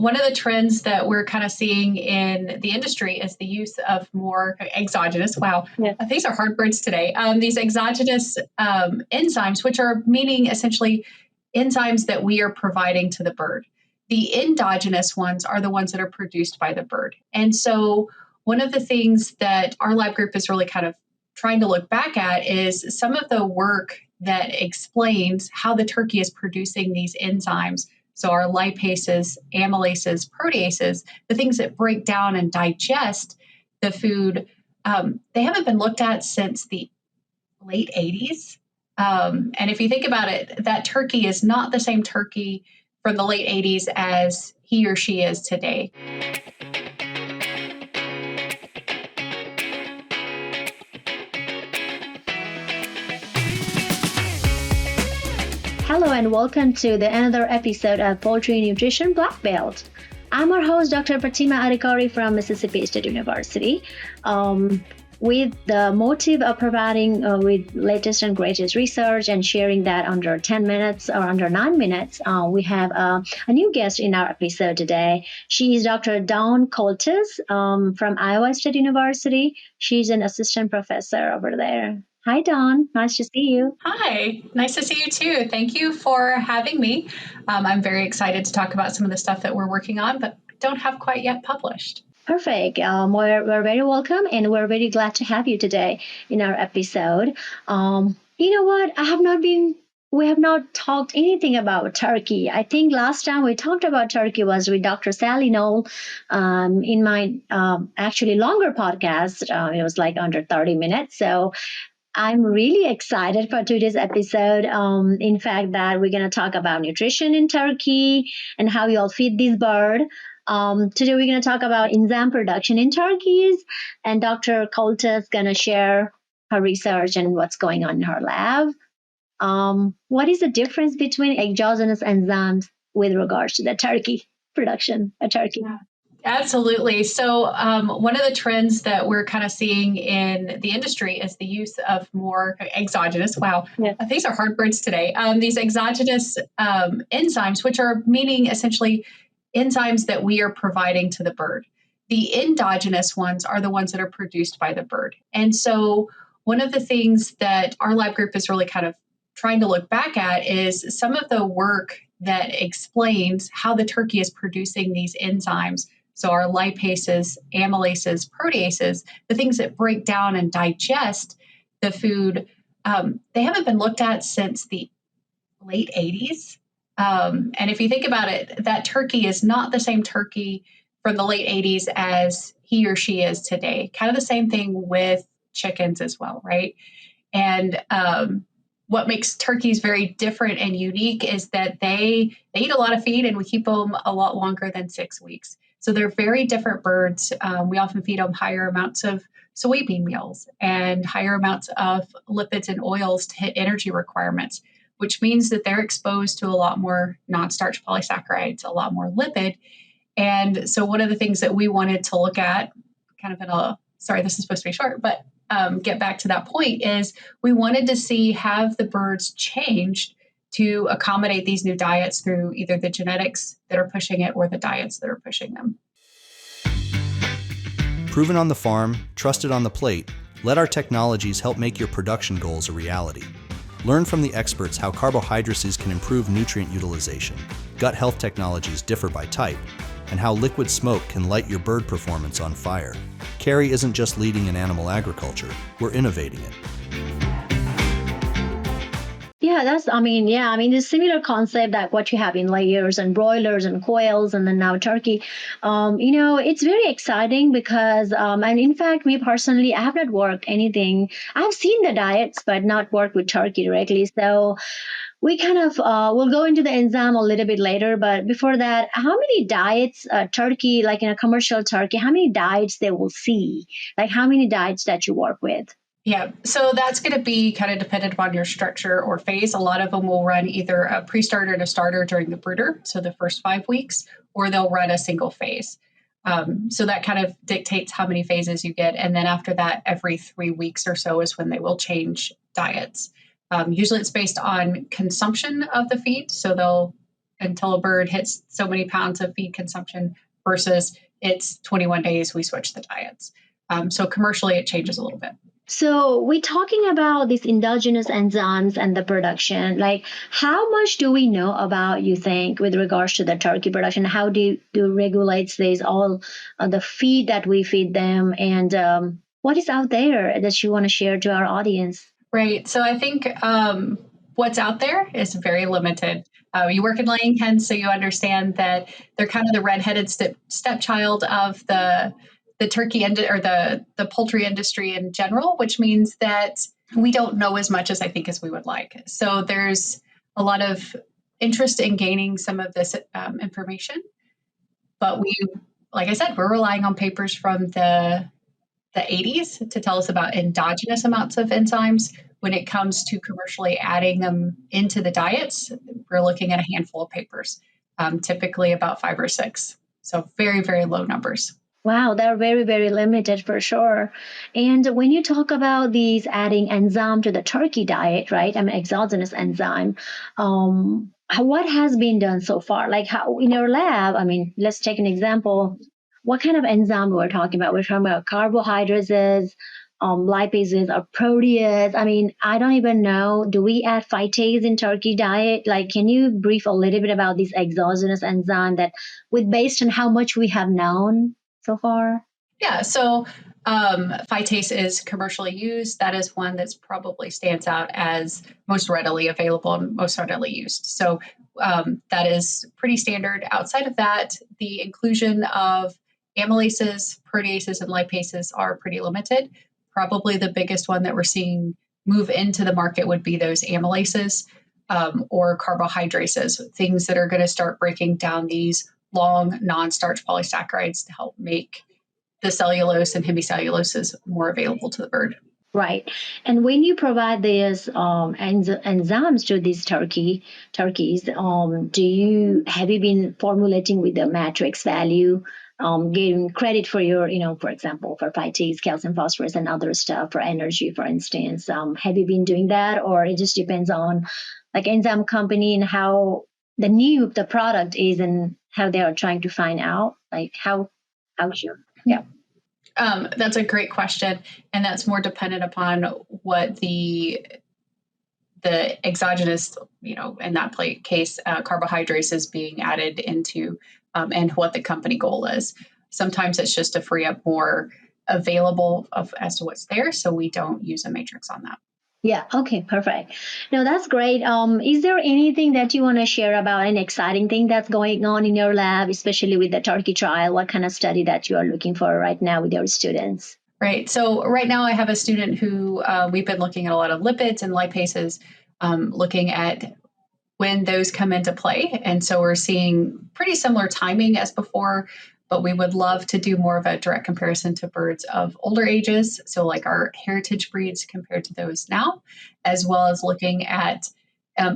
One of the trends that we're kind of seeing in the industry is the use of more exogenous. Wow, yeah. These are hard words today. These exogenous enzymes, which are meaning essentially enzymes that we are providing to the bird. The endogenous ones are the ones that are produced by the bird. And so one of the things that our lab group is really kind of trying to look back at is some of the work that explains how the turkey is producing these enzymes. So our lipases, amylases, proteases, the things that break down and digest the food, they haven't been looked at since the late 80s. And if you think about it, that turkey is not the same turkey from the late 80s as he or she is today. Hello and welcome to another episode of Poultry Nutrition Blackbelt. I'm our host, Dr. Pratima Adhikari from Mississippi State University. With the motive of providing with latest and greatest research and sharing that under 10 minutes or under 9 minutes, we have a new guest in our episode today. She is Dr. Dawn Koltes from Iowa State University. She's an assistant professor over there. Hi, Dawn. Nice to see you. Hi. Nice to see you too. Thank you for having me. I'm very excited to talk about some of the stuff that we're working on, but don't have quite yet published. Perfect. We're very welcome, and we're very glad to have you today in our episode. You know what? We have not talked anything about turkey. I think last time we talked about turkey was with Dr. Sally Knoll in my actually longer podcast. It was like under 30 minutes. So I'm really excited for today's episode. In fact, that we're going to talk about nutrition in turkey and how you all feed this bird. Today we're going to talk about enzyme production in turkeys, and Dr. Koltes is going to share her research and what's going on in her lab. What is the difference between exogenous enzymes with regards to the turkey production, a turkey? Yeah. Absolutely. So one of the trends that we're kind of seeing in the industry is the use of more exogenous. Wow, yeah. These are hard words today. These exogenous enzymes, which are meaning essentially enzymes that we are providing to the bird. The endogenous ones are the ones that are produced by the bird. And so one of the things that our lab group is really kind of trying to look back at is some of the work that explains how the turkey is producing these enzymes. So our lipases, amylases, proteases, the things that break down and digest the food, they haven't been looked at since the late 80s. And if you think about it, that turkey is not the same turkey from the late 80s as he or she is today. Kind of the same thing with chickens as well, right? And what makes turkeys very different and unique is that they eat a lot of feed, and we keep them a lot longer than 6 weeks. So they're very different birds. We often feed them higher amounts of soybean meals and higher amounts of lipids and oils to hit energy requirements, which means that they're exposed to a lot more non-starch polysaccharides, a lot more lipid. And so one of the things that we wanted to look at, kind of sorry, this is supposed to be short, but get back to that point, is we wanted to see, have the birds changed to accommodate these new diets through either the genetics that are pushing it or the diets that are pushing them. Proven on the farm, trusted on the plate, let our technologies help make your production goals a reality. Learn from the experts how carbohydrates can improve nutrient utilization, gut health technologies differ by type, and how liquid smoke can light your bird performance on fire. Carey isn't just leading in animal agriculture, we're innovating it. Yeah, the similar concept that what you have in layers and broilers and quails and then now turkey. It's very exciting because, and in fact, me personally, I have not worked anything. I've seen the diets, but not worked with turkey directly. So we kind of, we'll go into the enzyme a little bit later, but before that, how many diets turkey, like in a commercial turkey, how many diets they will see? Like how many diets that you work with? Yeah, so that's going to be kind of dependent upon your structure or phase. A lot of them will run either a pre-starter and a starter during the brooder, so the first 5 weeks, or they'll run a single phase. So that kind of dictates how many phases you get. And then after that, every 3 weeks or so is when they will change diets. Usually it's based on consumption of the feed. So they'll until a bird hits so many pounds of feed consumption versus it's 21 days, we switch the diets. So commercially, it changes a little bit. So we're talking about these endogenous enzymes and the production. Like, how much do we know about, you think, with regards to the turkey production? How do regulates this, all the feed that we feed them, and what is out there that you want to share to our audience? Right. So I think what's out there is very limited. You work in laying hens, so you understand that they're kind of the redheaded stepchild of the turkey or the poultry industry in general, which means that we don't know as much as I think as we would like. So there's a lot of interest in gaining some of this information, but like I said, we're relying on papers from the 80s to tell us about endogenous amounts of enzymes. When it comes to commercially adding them into the diets, we're looking at a handful of papers, typically about 5 or 6. So very, very low numbers. Wow, they're very, very limited for sure. And when you talk about these adding enzyme to the turkey diet, right? I mean, exogenous enzyme, what has been done so far? Like, how in your lab, I mean, let's take an example. What kind of enzyme we're talking about? We're talking about carbohydrates, lipases, or protease. I mean, I don't even know. Do we add phytase in turkey diet? Like, can you brief a little bit about this exogenous enzyme based on how much we have known so far? Yeah, so phytase is commercially used. That is one that's probably stands out as most readily available and most readily used. So that is pretty standard. Outside of that, the inclusion of amylases, proteases, and lipases are pretty limited. Probably the biggest one that we're seeing move into the market would be those amylases or carbohydrases, things that are going to start breaking down these long non-starch polysaccharides to help make the cellulose and hemicelluloses more available to the bird. Right. And when you provide these enzymes to these turkeys, have you been formulating with the matrix value, giving credit for your, for example, for phytase, calcium, phosphorus, and other stuff for energy, for instance? Have you been doing that, or it just depends on like enzyme company and how the product is and how they are trying to find out, like how sure? Yeah. That's a great question, and that's more dependent upon what the exogenous, in that case, carbohydrates is being added into, and what the company goal is. Sometimes it's just to free up more available as to what's there, so we don't use a matrix on that. Yeah. Okay. Perfect. No, that's great. Is there anything that you want to share about an exciting thing that's going on in your lab, especially with the turkey trial? What kind of study that you are looking for right now with your students? Right. So right now I have a student who we've been looking at a lot of lipids and lipases, looking at when those come into play. And so we're seeing pretty similar timing as before, but we would love to do more of a direct comparison to birds of older ages. So like our heritage breeds compared to those now, as well as looking at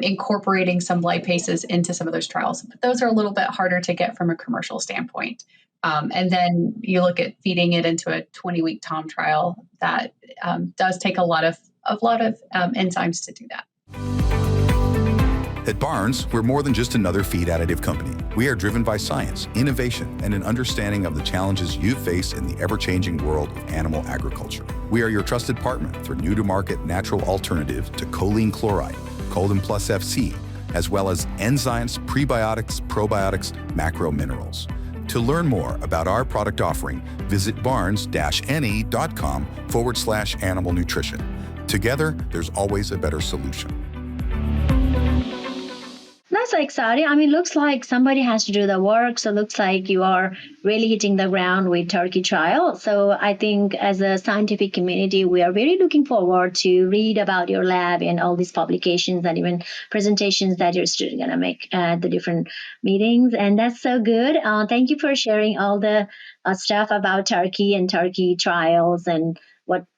incorporating some lipases into some of those trials. But those are a little bit harder to get from a commercial standpoint. And then you look at feeding it into a 20-week TOM trial that does take a lot of enzymes to do that. At Barnes, we're more than just another feed additive company. We are driven by science, innovation, and an understanding of the challenges you face in the ever-changing world of animal agriculture. We are your trusted partner for new-to-market natural alternative to choline chloride, Choline Plus FC, as well as enzymes, prebiotics, probiotics, macro minerals. To learn more about our product offering, visit barnes-ne.com/animal nutrition. Together, there's always a better solution. That's exciting. I mean, looks like somebody has to do the work. So it looks like you are really hitting the ground with turkey trial. So I think as a scientific community, we are very looking forward to read about your lab and all these publications and even presentations that your students are going to make at the different meetings. And that's so good. Thank you for sharing all the stuff about turkey and turkey trials and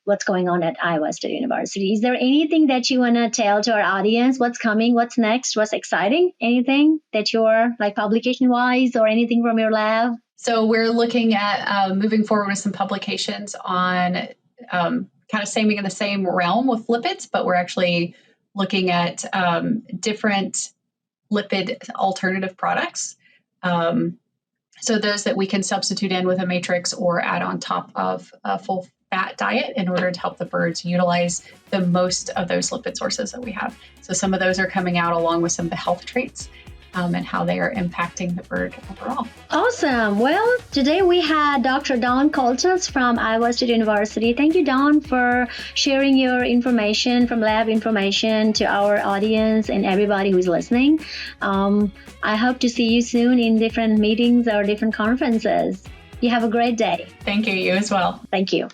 what's going on at Iowa State University. Is there anything that you want to tell to our audience? What's coming? What's next? What's exciting? Anything that you're like publication-wise or anything from your lab? So we're looking at moving forward with some publications on kind of staying in the same realm with lipids, but we're actually looking at different lipid alternative products. So those that we can substitute in with a matrix or add on top of a full fat diet in order to help the birds utilize the most of those lipid sources that we have. So some of those are coming out along with some of the health traits and how they are impacting the bird overall. Awesome. Well, today we had Dr. Dawn Koltes from Iowa State University. Thank you, Dawn, for sharing your information from lab information to our audience and everybody who's listening. I hope to see you soon in different meetings or different conferences. You have a great day. Thank you. You as well. Thank you.